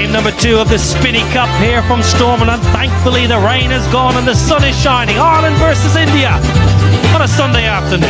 Game number 2 of the Spinney Cup here from Stormont, and thankfully the rain has gone and the sun is shining. Ireland versus India on a Sunday afternoon.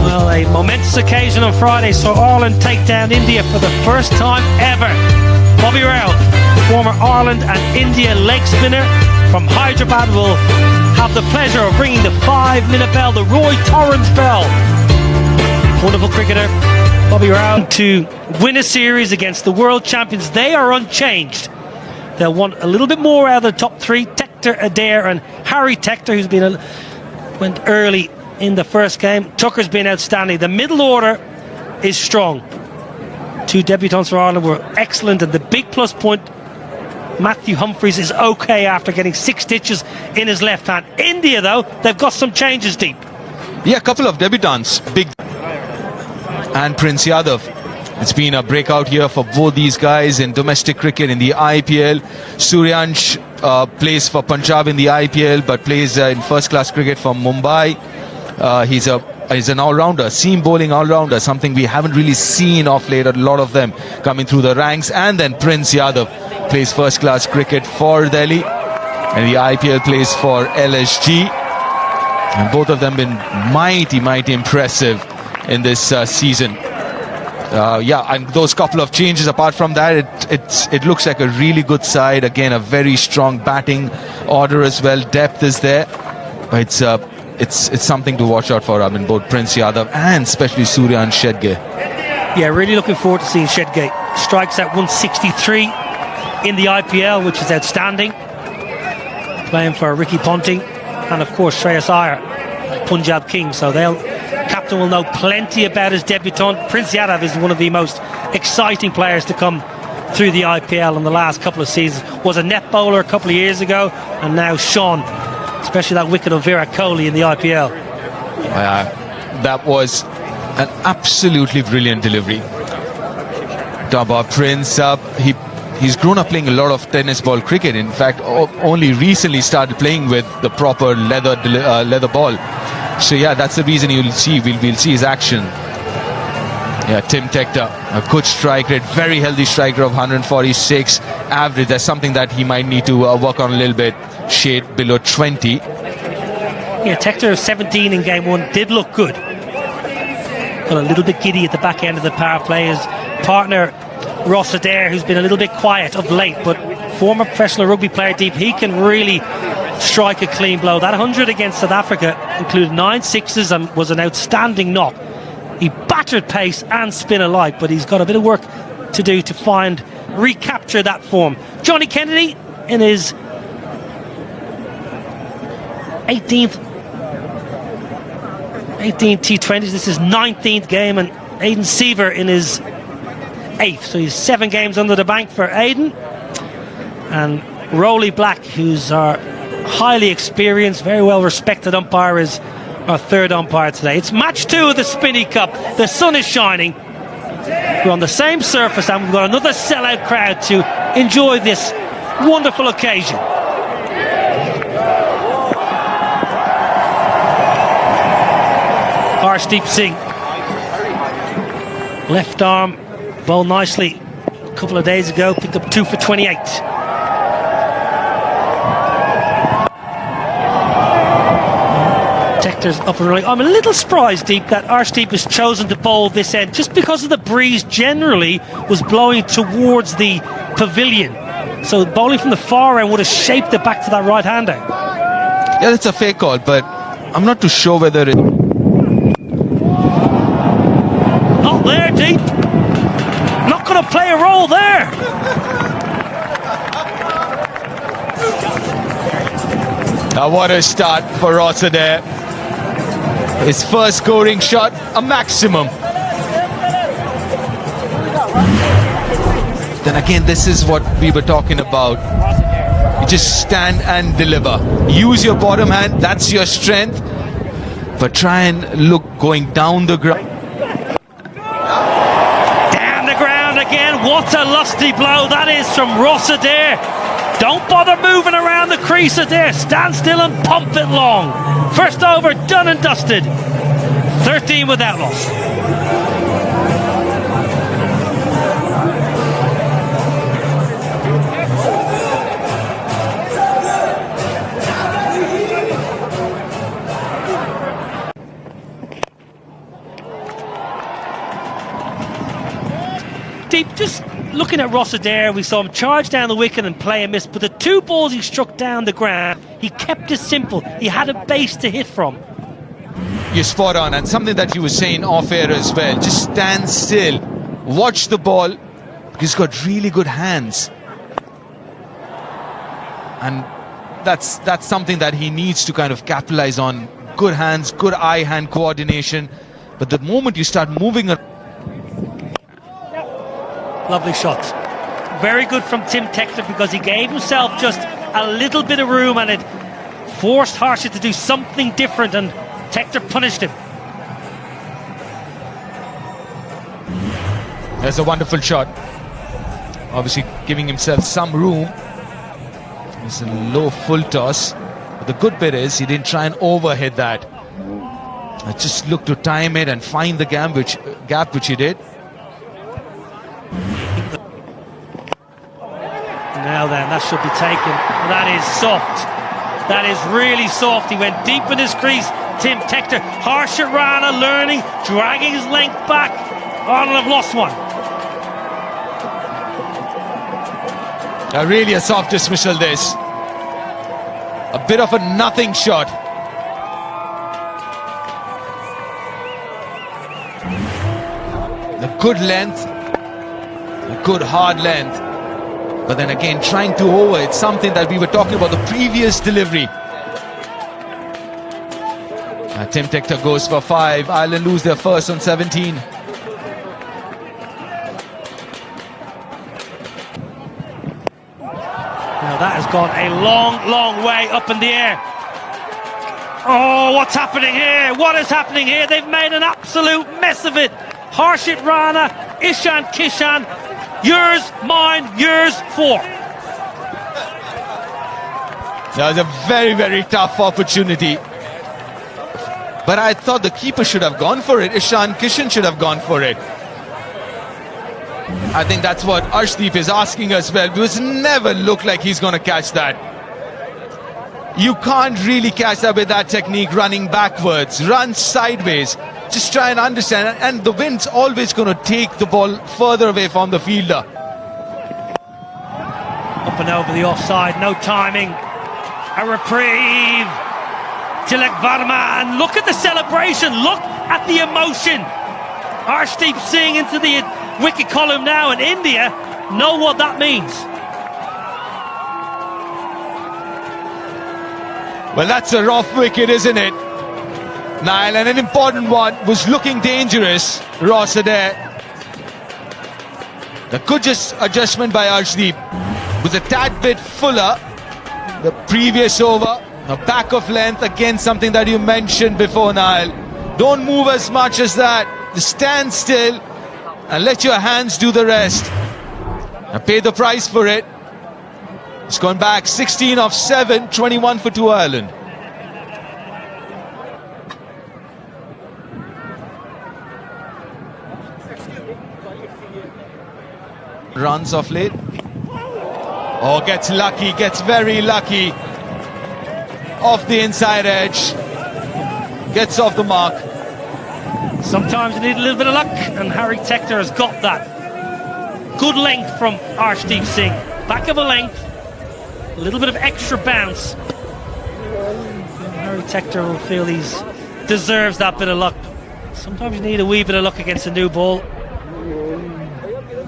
Well, a momentous occasion on Friday saw Ireland take down India for the first time ever. Bobby Rao, former Ireland and India leg spinner from Hyderabad, will have the pleasure of ringing the 5-minute bell, the Roy Torrens bell. Wonderful cricketer, Bobby Rao, to win a series against the world champions. They are unchanged. They'll want a little bit more out of the top 3. Tector Adair and Harry Tector, who's been went early in the first game. Tucker's been outstanding. The middle order is strong. 2 debutants for Ireland were excellent, and the big plus point, Matthew Humphries is okay after getting 6 stitches in his left hand. India, though, they've got some changes deep. Yeah, a couple of debutants, big and Prince Yadav. It's been a breakout year for both these guys in domestic cricket in the IPL. Suryansh plays for Punjab in the IPL, but plays in first-class cricket for Mumbai. He's an all-rounder, seam bowling all-rounder, something we haven't really seen of late, a lot of them coming through the ranks. And then Prince Yadav plays first-class cricket for Delhi, and the IPL plays for LSG. And both of them been mighty impressive in this season. Yeah, and those couple of changes, apart from that, it looks like a really good side. Again, a very strong batting order as well. Depth is there, but it's something to watch out for. I mean, both Prince Yadav and especially Surya and Shedge. Yeah, really looking forward to seeing Shedge. Strikes at 163 in the IPL, which is outstanding. Playing for Ricky Ponting and of course Shreyas Iyer, Punjab King. So captain will know plenty about his debutant. Prince Yadav is one of the most exciting players to come through the IPL in the last couple of seasons. Was a net bowler a couple of years ago, and now shone, especially that wicket of Virat Kohli in the IPL. That was an absolutely brilliant delivery. Talk about Prince. He's grown up playing a lot of tennis ball cricket. In fact, only recently started playing with the proper leather ball. So yeah, that's the reason we'll see his action. Yeah, Tim Tector, a good strike rate, very healthy strike rate of 146 average. That's something that he might need to work on a little bit. Shade below 20. Yeah, Tector 17 in game 1 did look good. Got a little bit giddy at the back end of the power play. His partner Ross Adair, who's been a little bit quiet of late, but former professional rugby player deep, he can really strike a clean blow. That 100 against South Africa included 9 sixes and was an outstanding knock. He battered pace and spin alike, but he's got a bit of work to do to recapture that form. Johnny Kennedy in his 18th T20s. This is 19th game, and Aidan Seaver in his 8th. So he's 7 games under the bank for Aidan. And Rowley Black, who's our highly experienced, very well respected umpire, is our 3rd umpire today. It's match 2 of the Spinney Cup. The sun is shining. We're on the same surface, and we've got another sellout crowd to enjoy this wonderful occasion. Harshdeep Singh, left arm, bowled nicely a couple of days ago, picked up 2 for 28. Tector's up and running. I'm a little surprised, Deep, that Harshdeep has chosen to bowl this end, just because of the breeze generally was blowing towards the pavilion. So bowling from the far end would have shaped it back to that right-hander. Yeah, that's a fair call, but I'm not too sure whether it... Not there, Deep. Not going to play a role there. Now what a start for Ross Adair. His first scoring shot, a maximum. Then again, this is what we were talking about. You just stand and deliver. Use your bottom hand, that's your strength. But try and look going down the ground. Down the ground again. What a lusty blow that is from Ross Adair. Don't bother moving around the crease, Adair. Stand still and pump it long. First over, done and dusted. 13 without loss. Arshdeep, just looking at Ross Adair, we saw him charge down the wicket and play a miss, but the two balls he struck down the ground, he kept it simple. He had a base to hit from. You're spot on, and something that you were saying off air as well. Just stand still, watch the ball, because he's got really good hands. And that's something that he needs to kind of capitalize on. Good hands, good eye-hand coordination. But the moment you start moving... Lovely shots. Very good from Tim Tector, because he gave himself just a little bit of room and it forced Harshit to do something different, and Tector punished him. That's a wonderful shot. Obviously giving himself some room. It's a low full toss. But the good bit is he didn't try and overhit that. I just looked to time it and find the gap, which he did. Now then, that should be taken. That is soft. That is really soft. He went deep in his crease. Tim Tector, Harshit Rana learning, dragging his length back. Ireland have lost one. Really a soft dismissal this. A bit of a nothing shot. A good length, a good hard length. But then again, trying to over, it's something that we were talking about the previous delivery. Tim Tector goes for 5. Ireland lose their first on 17. Now that has gone a long, long way up in the air. Oh, what's happening here? What is happening here? They've made an absolute mess of it. Harshit Rana, Ishan Kishan, yours, mine, yours, 4. That was a very, very tough opportunity. But I thought the keeper should have gone for it. Ishan Kishan should have gone for it. I think that's what Arshdeep is asking as well, because it never looked like he's going to catch that. You can't really catch that with that technique, running backwards, run sideways. Just try and understand, and the wind's always going to take the ball further away from the fielder. Up and over the offside, no timing. A reprieve. Tilak Varma, and look at the celebration, look at the emotion. Arshdeep seeing into the wicket column now, and India know what that means. Well, that's a rough wicket, isn't it, Niall? And an important one, was looking dangerous, Ross Adair. The good adjustment by Arshdeep was a tad bit fuller the previous over. A back of length, again something that you mentioned before, Niall. Don't move as much as that. Just stand still and let your hands do the rest. And pay the price for it. It's gone back 16 off 7, 21 for 2 Ireland. Runs off late. Oh, gets lucky, gets very lucky. Off the inside edge. Gets off the mark. Sometimes you need a little bit of luck, and Harry Tector has got that. Good length from Arshdeep Singh. Back of a length. A little bit of extra bounce. Harry Tector will feel he deserves that bit of luck. Sometimes you need a wee bit of luck against a new ball.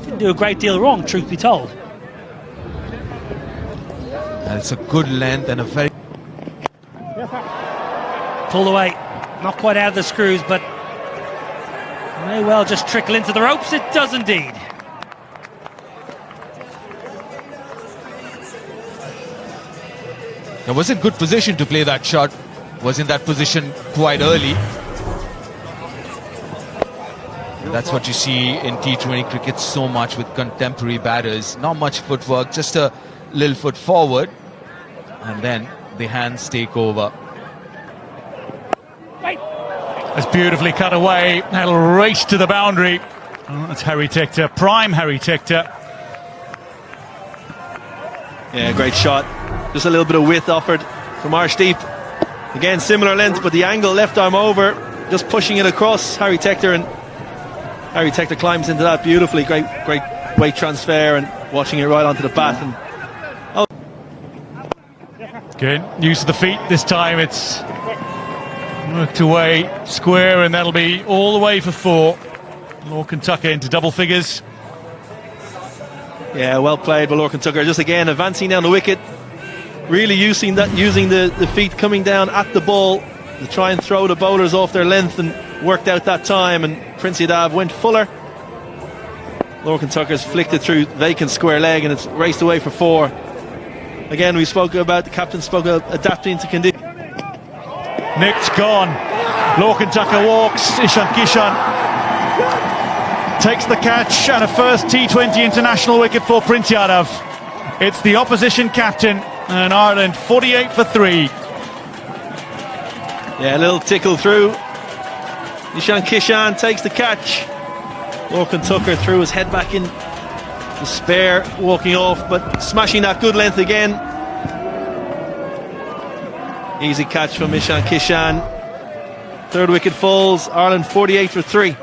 Didn't do a great deal wrong, truth be told. And it's a good length and a very... Pulled away. Not quite out of the screws, but may well just trickle into the ropes. It does indeed. It was in good position to play that shot. Was in that position quite early. That's what you see in T20 cricket so much with contemporary batters. Not much footwork, just a little foot forward, and then the hands take over. That's beautifully cut away. That'll race to the boundary. Oh, that's Harry Tector, prime Harry Tector. Yeah, great shot. Just a little bit of width offered from Arshdeep. Again, similar length, but the angle, left arm over, just pushing it across Harry Tector, and Harry Tector climbs into that beautifully. Great weight transfer and watching it right onto the bat. And Good. Use of the feet this time. It's worked away square, and that'll be all the way for 4. Lorcan Tucker into double figures. yeah, well played by Lorcan Tucker. Just again advancing down the wicket, really using the feet coming down at the ball to try and throw the bowlers off their length, and worked out that time. And Prince Yadav went fuller. Lorcan Tucker's flicked it through vacant square leg, and it's raced away for 4. Again, the captain spoke about adapting to conditions. Nick's gone. Lorcan Tucker walks. Ishan Kishan takes the catch, and a first T20 international wicket for Prince Yadav. It's the opposition captain, and Ireland 48 for 3. Yeah, a little tickle through. Ishan Kishan takes the catch. Lorcan Tucker threw his head back in the spare, walking off, but smashing that good length again. Easy catch from Ishan Kishan. 3rd wicket falls. Ireland 48 for 3.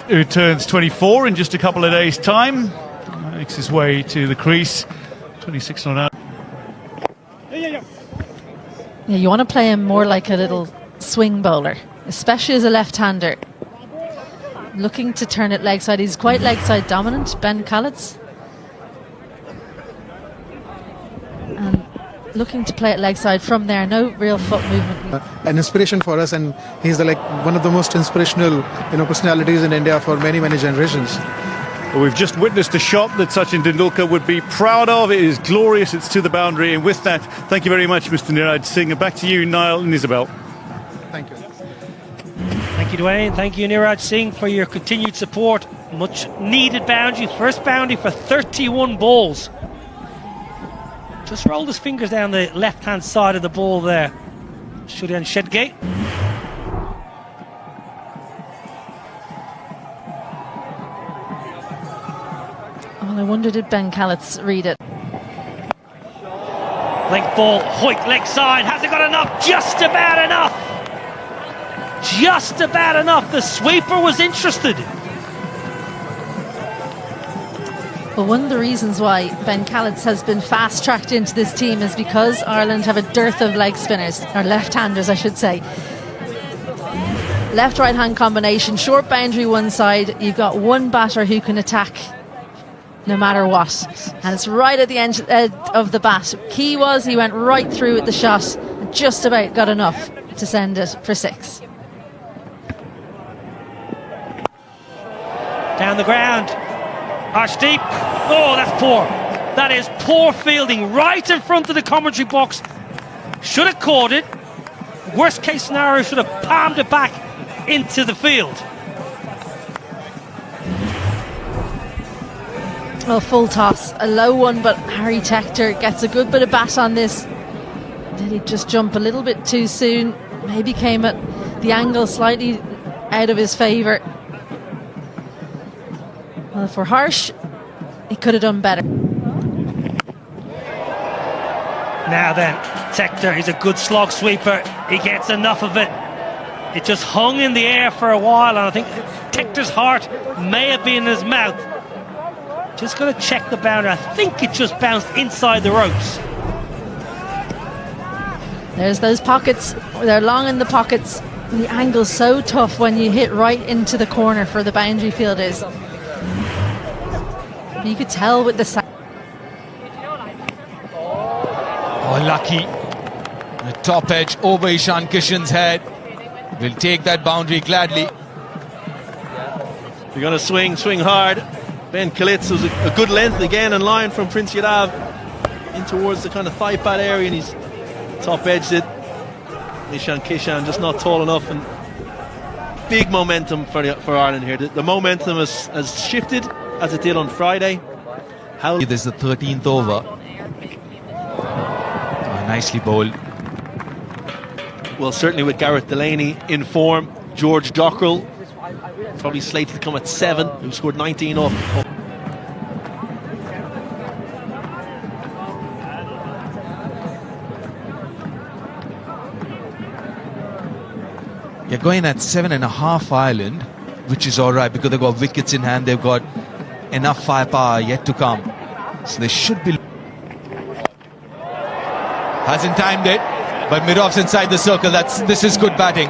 Who turns 24 in just a couple of days' time. Makes his way to the crease. 26 not out. Yeah, you want to play him more like a little swing bowler, especially as a left-hander. Looking to turn it leg side. He's quite leg side dominant, Ben Khalid's. And looking to play it leg side from there. No real foot movement. An inspiration for us, and he's one of the most inspirational personalities in India for many generations. Well, we've just witnessed a shot that Sachin Tendulkar would be proud of. It is glorious. It's to the boundary, and with that, thank you very much, Mr. Niraj Singh. And back to you, Niall and Isabel. Thank you. Thank you, Dwayne. Thank you, Niraj Singh, for your continued support. Much needed boundary. First boundary for 31 balls. Just rolled his fingers down the left-hand side of the ball there. Shurian Shedgate. Well, I wonder, did Ben Khalid read it? Length ball, Hoyt leg side. Has it got enough? Just about enough. Just about enough. The sweeper was interested. Well, one of the reasons why Ben Khalid has been fast-tracked into this team is because Ireland have a dearth of leg spinners, or left-handers I should say. Left-right hand combination, short boundary one side, you've got one batter who can attack no matter what, and it's right at the end of the bat. Key was he went right through with the shot and just about got enough to send it for 6. Down the ground, Arshdeep. Oh, that's poor. That is poor fielding right in front of the commentary box. Should have caught it. Worst case scenario, should have palmed it back into the field. Well, full toss, a low one, but Harry Tector gets a good bit of bat on this. Did he just jump a little bit too soon? Maybe came at the angle slightly out of his favour. Well, for Harsh, he could have done better. Now then, Tector, he's a good slog sweeper. He gets enough of it. It just hung in the air for a while, and I think Tector's heart may have been in his mouth. Just going to check the boundary. I think it just bounced inside the ropes. There's those pockets. They're long in the pockets. The angle's so tough when you hit right into the corner for the boundary fielders. But you could tell with the sound. Oh, lucky. The top edge over Ishan Kishan's head. Will take that boundary gladly. You're going to swing hard. Ben Kalitz was a good length again in line from Prince Yadav in towards the kind of thigh pad area, and he's top edged it. Ishan Kishan just not tall enough, and big momentum for Ireland here. The momentum has shifted as it did on Friday. This is the 13th over. Nicely bowled. Well, certainly with Gareth Delaney in form, George Dockrell probably slated to come at 7, who scored 19 off. You're going at 7.5 Ireland. which is all right because they've got wickets in hand. They've got enough firepower yet to come. So they should be... Hasn't timed it, but Mirov's inside the circle. This is good batting.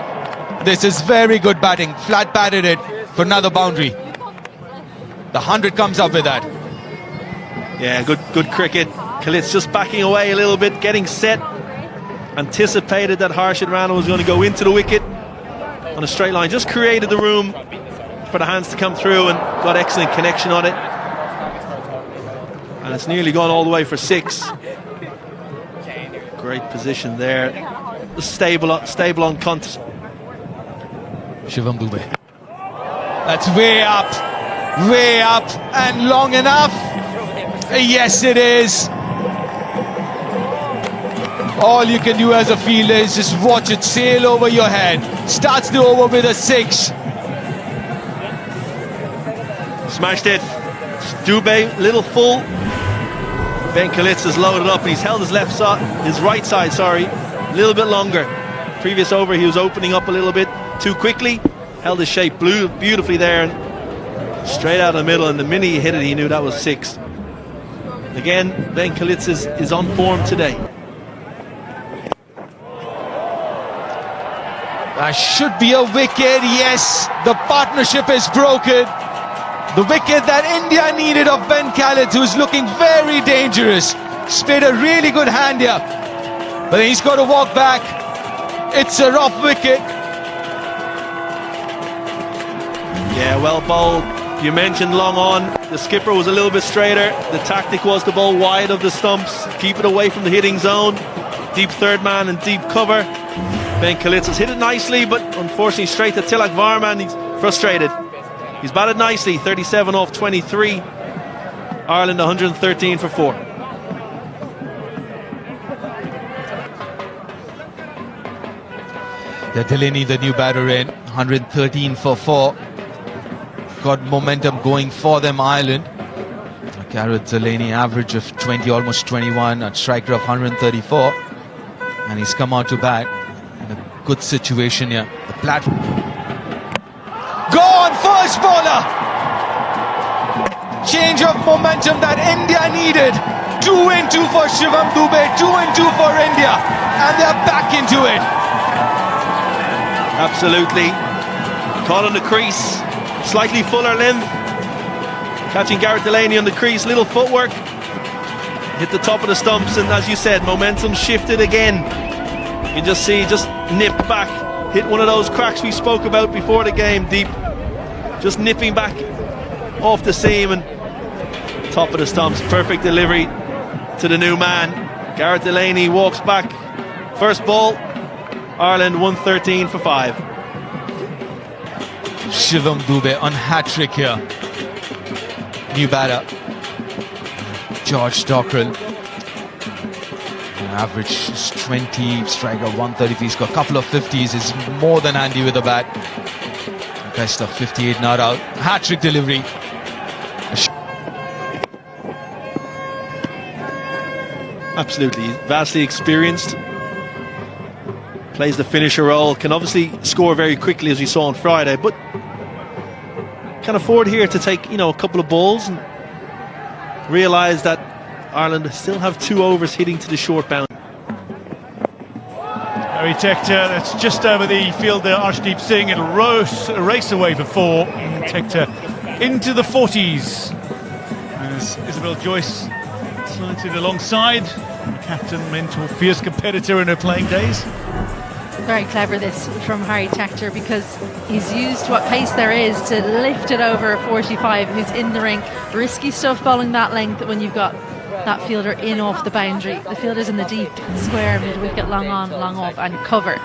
This is very good batting. Flat batted it for another boundary. The 100 comes up with that. Yeah, good cricket. Khalid's just backing away a little bit, getting set. Anticipated that Harshit Rana was going to go into the wicket on a straight line. Just created the room for the hands to come through and got excellent connection on it. And it's nearly gone all the way for 6. Great position there. Stable on contact. Shivam Dube. That's way up, and long enough. Yes, it is. All you can do as a fielder is just watch it sail over your head. Starts the over with a 6. Smashed it. Dube, little full. Ben Kalitz has loaded up and he's held his right side, a little bit longer. Previous over he was opening up a little bit too quickly. Held his shape beautifully there and straight out of the middle, and the minute he hit it he knew that was 6. Again, Ben Kalitz is on form today. That should be a wicket. Yes, the partnership is broken. The wicket that India needed of Ben Khalid, who's looking very dangerous. He's played a really good hand here, but he's got to walk back. It's a rough wicket. Yeah, well bowled. You mentioned long on. The skipper was a little bit straighter. The tactic was to bowl wide of the stumps, keep it away from the hitting zone. Deep third man and deep cover. Ben Khalid has hit it nicely, but unfortunately straight to Tilak Varman. He's frustrated. He's batted nicely, 37 off 23. Ireland 113 for 4. Delaney, the new batter, in 113 for 4. Got momentum going for them, Ireland. Gareth Delaney, average of 20, almost 21, a striker of 134. And he's come out to bat in a good situation here. The platform. Gone, first bowler! Change of momentum that India needed. 2 and 2 for Shivam Dube, 2 and 2 for India. And they're back into it. Absolutely. Caught on the crease. Slightly fuller length. Catching Gareth Delaney on the crease. Little footwork. Hit the top of the stumps, and as you said, momentum shifted again. You can just see, just nip back. Hit one of those cracks we spoke about before the game, deep. Just nipping back off the seam and top of the stumps. Perfect delivery to the new man. Gareth Delaney walks back. First ball, Ireland 113 for 5. Shivam Dube on hat-trick here. New batter, George Dockrell. Average is 20, striker 130. He's got a couple of 50s. Is more than handy with the bat. Best of 58 not out. Hat-trick delivery. Absolutely, vastly experienced. Plays the finisher role. Can obviously score very quickly, as we saw on Friday, but can afford here to take, a couple of balls and realise that Ireland still have 2 overs hitting to the short bound. Harry Tector, that's just over the fielder Arshdeep Singh. It'll race away for 4. Tector into the 40s. As Isabel Joyce slanted alongside. Captain, mentor, fierce competitor in her playing days. Very clever this from Harry Tector, because he's used what pace there is to lift it over 45 who's in the ring. Risky stuff bowling that length when you've got that fielder in off the boundary. The fielder's in the deep square, mid-wicket, long on, long off, and cover.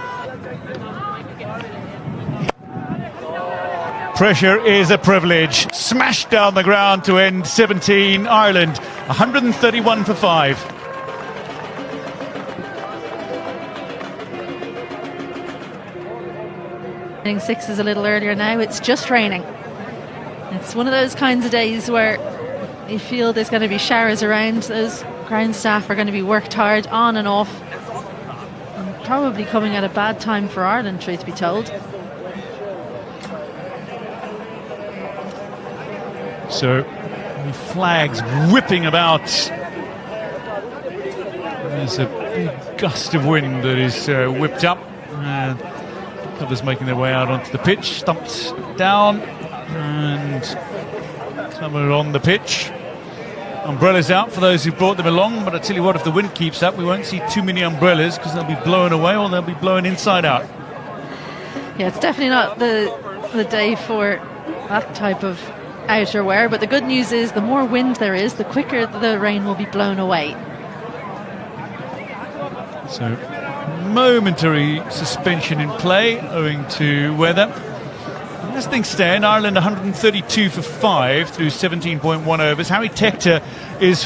Pressure is a privilege. Smashed down the ground to end 17. Ireland 131 for 5. Hitting 6s a little earlier now. It's just raining. It's one of those kinds of days where you feel there's going to be showers around. Those ground staff are going to be worked hard on and off, and probably coming at a bad time for Ireland, truth be told. So the flags whipping about. There's a big gust of wind that is whipped up. Covers making their way out onto the pitch, stumped down and covered on the pitch. Umbrellas out for those who brought them along, but I tell you what, if the wind keeps up, we won't see too many umbrellas because they'll be blown away or they'll be blown inside out. Yeah, it's definitely not the day for that type of outerwear, but the good news is the more wind there is, the quicker the rain will be blown away. So momentary suspension in play owing to weather. As things stand, Ireland 132 for 5 through 17.1 overs. Harry Tector is